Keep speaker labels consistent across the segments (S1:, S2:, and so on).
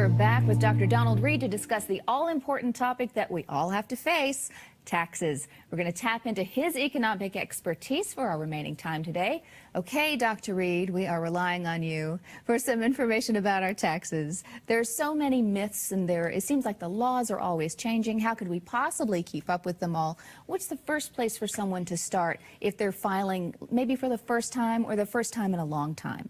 S1: We're back with Dr. Donald Reed to discuss the all-important topic that we all have to face, taxes. We're going to tap into his economic expertise for our remaining time today. Okay, Dr. Reed, we are relying on you for some information about our taxes. There are so many myths, and it seems like the laws are always changing. How could we possibly keep up with them all? What's the first place for someone to start if they're filing maybe for the first time or the first time in a long time?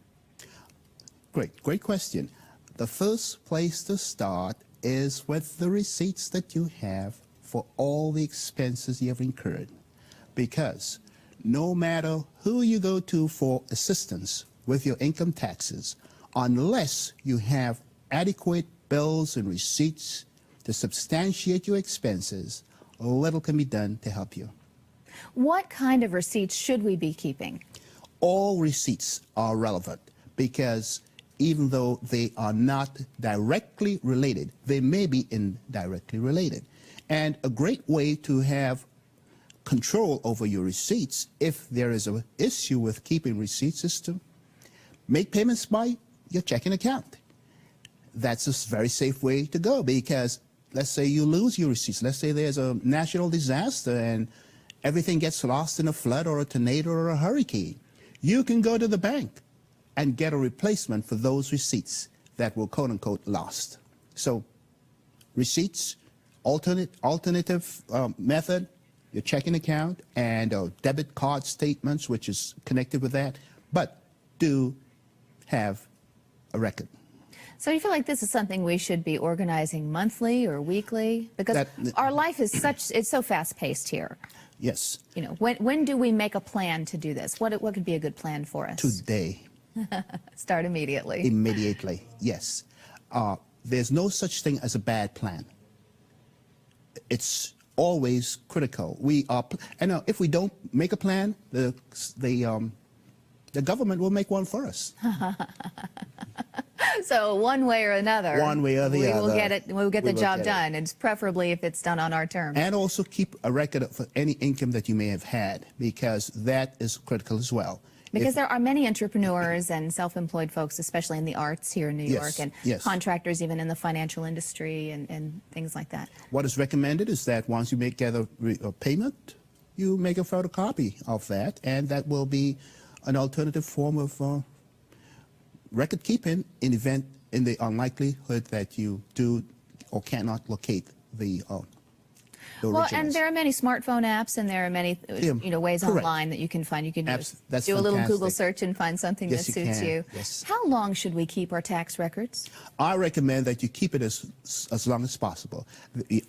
S2: Great question. The first place to start is with the receipts that you have for all the expenses you have incurred. Because no matter who you go to for assistance with your income taxes, unless you have adequate bills and receipts to substantiate your expenses, little can be done to help you.
S1: What kind of receipts should we be keeping?
S2: All receipts are relevant because even though they are not directly related, they may be indirectly related. And a great way to have control over your receipts, if there is an issue with keeping receipts, is to make payments by your checking account. That's a very safe way to go because let's say you lose your receipts. Let's say there's a national disaster and everything gets lost in a flood or a tornado or a hurricane. You can go to the bank and get a replacement for those receipts that were quote-unquote lost. So receipts, alternative method, your checking account, and debit card statements, which is connected with that, but do have a record.
S1: So you feel like this is something we should be organizing monthly or weekly? Because our life is it's so fast-paced here.
S2: Yes.
S1: You know, when do we make a plan to do this? What could be a good plan for us?
S2: Today.
S1: Start immediately.
S2: Immediately, yes. There's no such thing as a bad plan. It's always critical. And if we don't make a plan, the government will make one for us.
S1: So one way or another,
S2: one way or the other,
S1: we'll get the job done. It's preferably if it's done on our terms.
S2: And also keep a record of any income that you may have had, because that is critical as well.
S1: Because there are many entrepreneurs and self-employed folks, especially in the arts here in New York, and contractors even in the financial industry and things like that.
S2: What is recommended is that once you get a payment, you make a photocopy of that, and that will be an alternative form of record keeping in the unlikelihood that you do or cannot locate the
S1: well, and there are many smartphone apps, and there are many ways online that you can find. You can do a little Google search and find something that suits you.
S2: Yes.
S1: How long should we keep our tax records?
S2: I recommend that you keep it as long as possible.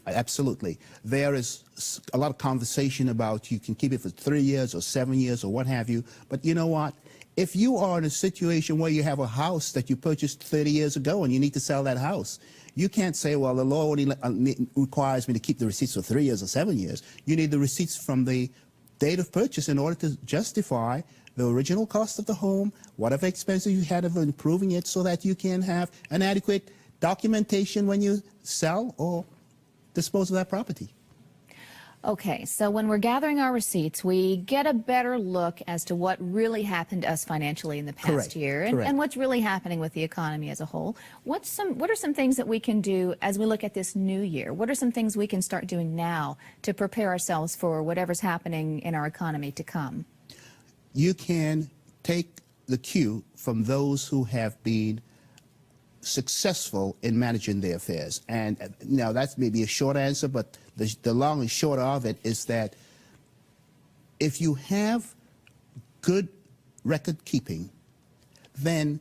S2: Absolutely. There is a lot of conversation about you can keep it for 3 years or 7 years or what have you. But you know what? If you are in a situation where you have a house that you purchased 30 years ago and you need to sell that house, you can't say, well, the law only requires me to keep the receipts for 3 years or 7 years. You need the receipts from the date of purchase in order to justify the original cost of the home, whatever expenses you had of improving it, so that you can have an adequate documentation when you sell or dispose of that property.
S1: Okay, so when we're gathering our receipts, we get a better look as to what really happened to us financially in the past year and what's really happening with the economy as a whole. What are some things that we can do as we look at this new year? What are some things we can start doing now to prepare ourselves for whatever's happening in our economy to come?
S2: You can take the cue from those who have been successful in managing their affairs. And now that's maybe a short answer, but the long and short of it is that if you have good record keeping, then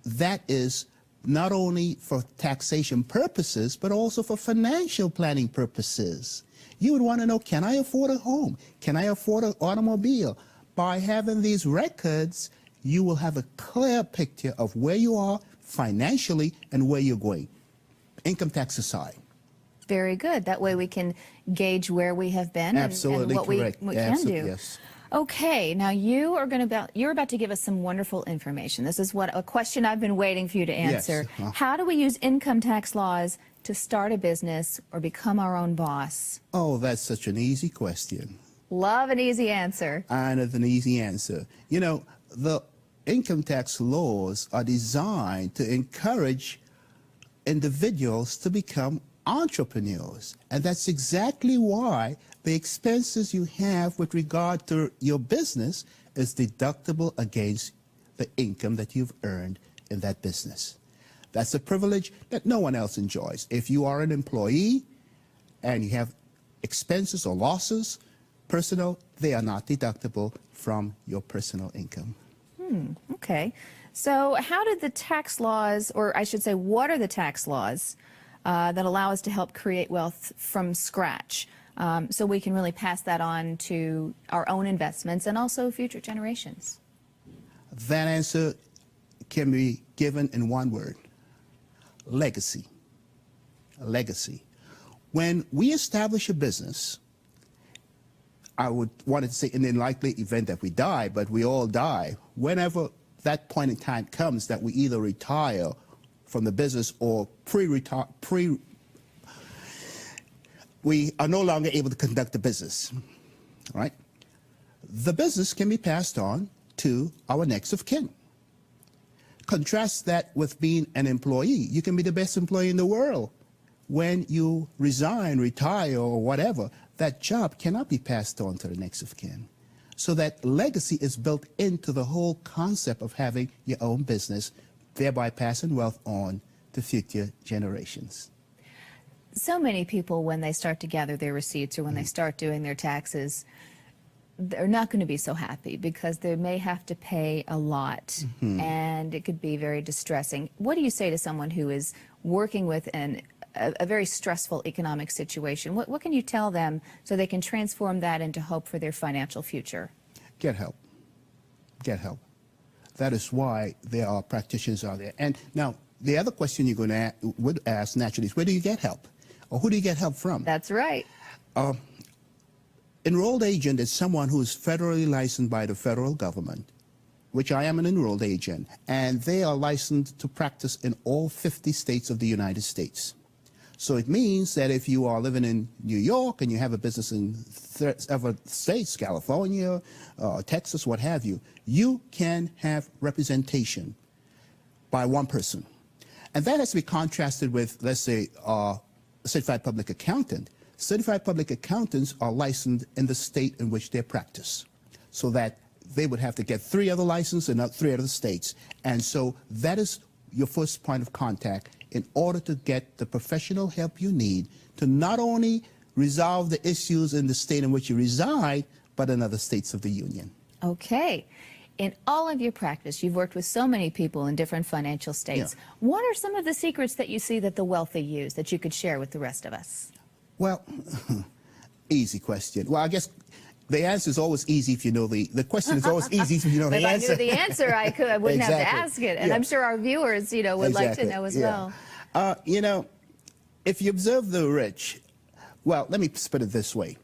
S2: that is not only for taxation purposes, but also for financial planning purposes. You would want to know, can I afford a home? Can I afford an automobile? By having these records, you will have a clear picture of where you are financially and where you're going, income tax aside.
S1: Very good. That way we can gauge where we have been and what we can do.
S2: Yes.
S1: Okay, now you're about to give us some wonderful information. This is a question I've been waiting for you to answer.
S2: Yes.
S1: How do we use income tax laws to start a business or become our own boss?
S2: Oh, that's such an easy question.
S1: Love an easy answer.
S2: And it's an easy answer. You know, the income tax laws are designed to encourage individuals to become entrepreneurs. And that's exactly why the expenses you have with regard to your business is deductible against the income that you've earned in that business. That's a privilege that no one else enjoys. If you are an employee and you have expenses or losses, personal, they are not deductible from your personal income.
S1: Okay. So how did the tax laws, or I should say, what are the tax laws that allow us to help create wealth from scratch so we can really pass that on to our own investments and also future generations?
S2: That answer can be given in one word: legacy. Legacy. When we establish a business, I would want to say in the likely event that we die, but we all die, whenever that point in time comes that we either retire from the business or we are no longer able to conduct the business, right? The business can be passed on to our next of kin. Contrast that with being an employee. You can be the best employee in the world. When you resign, retire, or whatever, that job cannot be passed on to the next of kin. So that legacy is built into the whole concept of having your own business, thereby passing wealth on to future generations.
S1: So many people, when they start to gather their receipts or when they start doing their taxes, they're not going to be so happy because they may have to pay a lot and it could be very distressing. What do you say to someone who is working with a very stressful economic situation? What can you tell them so they can transform that into hope for their financial future?
S2: Get help. Get help. That is why there are practitioners out there. And now, the other question you're going to would ask naturally is, where do you get help? Or who do you get help from?
S1: That's right.
S2: Enrolled agent is someone who is federally licensed by the federal government, which I am an enrolled agent, and they are licensed to practice in all 50 states of the United States. So it means that if you are living in New York and you have a business in other states, California, Texas, what have you, you can have representation by one person. And that has to be contrasted with, let's say, a certified public accountant. Certified public accountants are licensed in the state in which they practice, so that they would have to get 3 other licenses in 3 other states. And so that is your first point of contact in order to get the professional help you need to not only resolve the issues in the state in which you reside, but in other states of the union.
S1: Okay. In all of your practice, you've worked with so many people in different financial states.
S2: Yeah.
S1: What are some of the secrets that you see that the wealthy use that you could share with the rest of us?
S2: Well, easy question. Well, I guess the answer is always easy if you know the question is always easy if you know the
S1: If
S2: answer.
S1: I knew the answer, I wouldn't have to
S2: Exactly.
S1: ask it. And
S2: Yeah.
S1: I'm sure our viewers, would like to know as well.
S2: If you observe the rich, well, let me put it this way.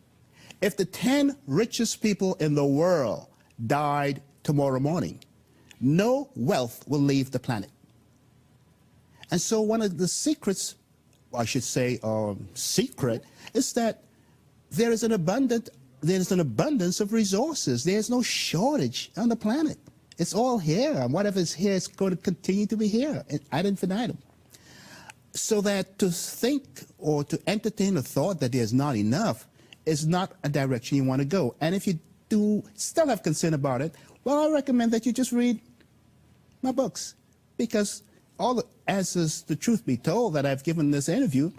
S2: If the 10 richest people in the world died tomorrow morning, no wealth will leave the planet. And so one of the secrets, I should say, secret, is that there is an abundance of resources. There's no shortage on the planet. It's all here, and whatever is here is going to continue to be here ad infinitum. So that to think or to entertain a thought that there's not enough is not a direction you want to go. And if you do still have concern about it, well, I recommend that you just read my books, because all the answers, the truth be told, that I've given in this interview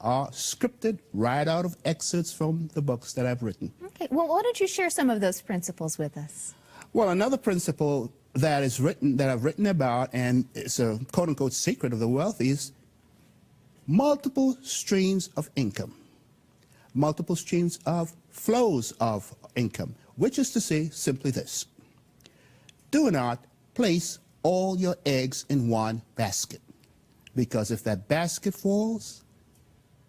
S2: are scripted right out of excerpts from the books that I've written.
S1: Okay. Well, why don't you share some of those principles with us?
S2: Well, another principle that I've written about, and it's a quote-unquote secret of the wealthy, is multiple streams of income, multiple streams of flows of income, which is to say simply this: do not place all your eggs in one basket, because if that basket falls,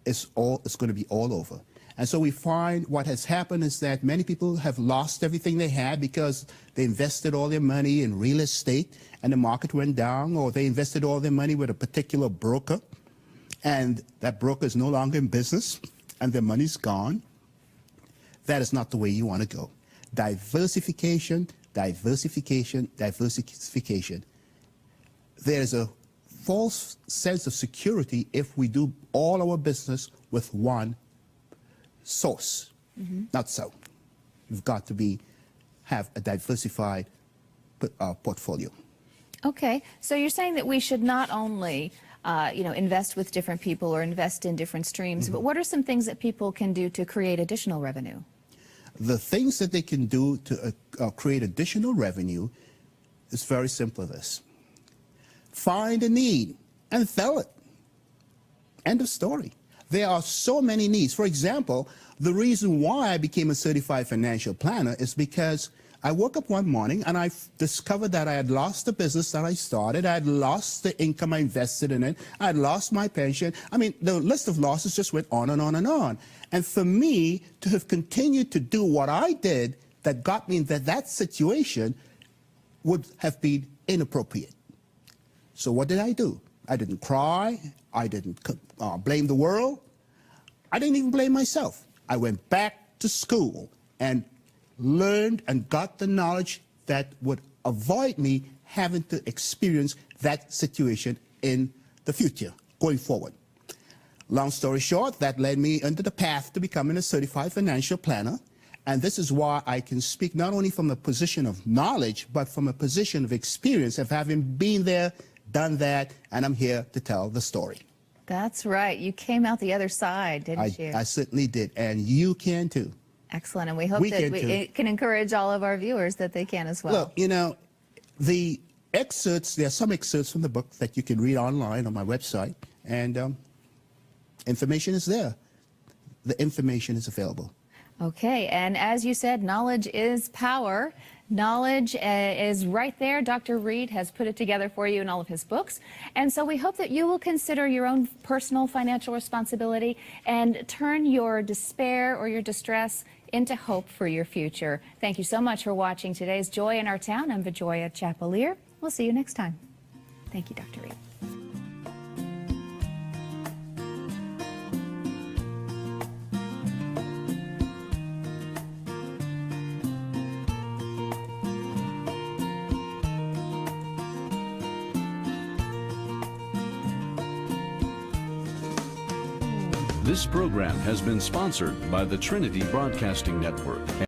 S2: it's going to be all over. And so we find what has happened is that many people have lost everything they had because they invested all their money in real estate and the market went down, or they invested all their money with a particular broker and that broker is no longer in business and their money's gone. That is not the way you want to go. Diversification, diversification, diversification. There's a false sense of security if we do all our business with one source. Not so. You've got to have a diversified portfolio.
S1: Okay, so you're saying that we should not only invest with different people or invest in different streams, but what are some things that people can do to create additional revenue?
S2: The things that they can do to create additional revenue is very simple. This: find a need and fill it. End of story. There are so many needs. For example, the reason why I became a certified financial planner is because I woke up one morning and I discovered that I had lost the business that I started. I had lost the income I invested in it. I had lost my pension. I mean, the list of losses just went on and on and on. And for me to have continued to do what I did that got me into that situation would have been inappropriate. So what did I do? I didn't cry. I didn't blame the world. I didn't even blame myself. I went back to school and learned and got the knowledge that would avoid me having to experience that situation in the future, going forward. Long story short, that led me into the path to becoming a certified financial planner. And this is why I can speak not only from a position of knowledge, but from a position of experience of having been there, done that, and I'm here to tell the story.
S1: That's right. You came out the other side, didn't you?
S2: I certainly did, and you can too.
S1: Excellent, and we hope that it can encourage all of our viewers that they can as well.
S2: Look, you know, the excerpts, there are some excerpts from the book that you can read online on my website, and information is there. The information is available.
S1: Okay, and as you said, knowledge is power. Knowledge is right there. Dr. Reed has put it together for you in all of his books. And so we hope that you will consider your own personal financial responsibility and turn your despair or your distress into hope for your future. Thank you so much for watching today's Joy in Our Town. I'm Vijoya Chapelier. We'll see you next time. Thank you, Dr. Reed.
S3: This program has been sponsored by the Trinity Broadcasting Network.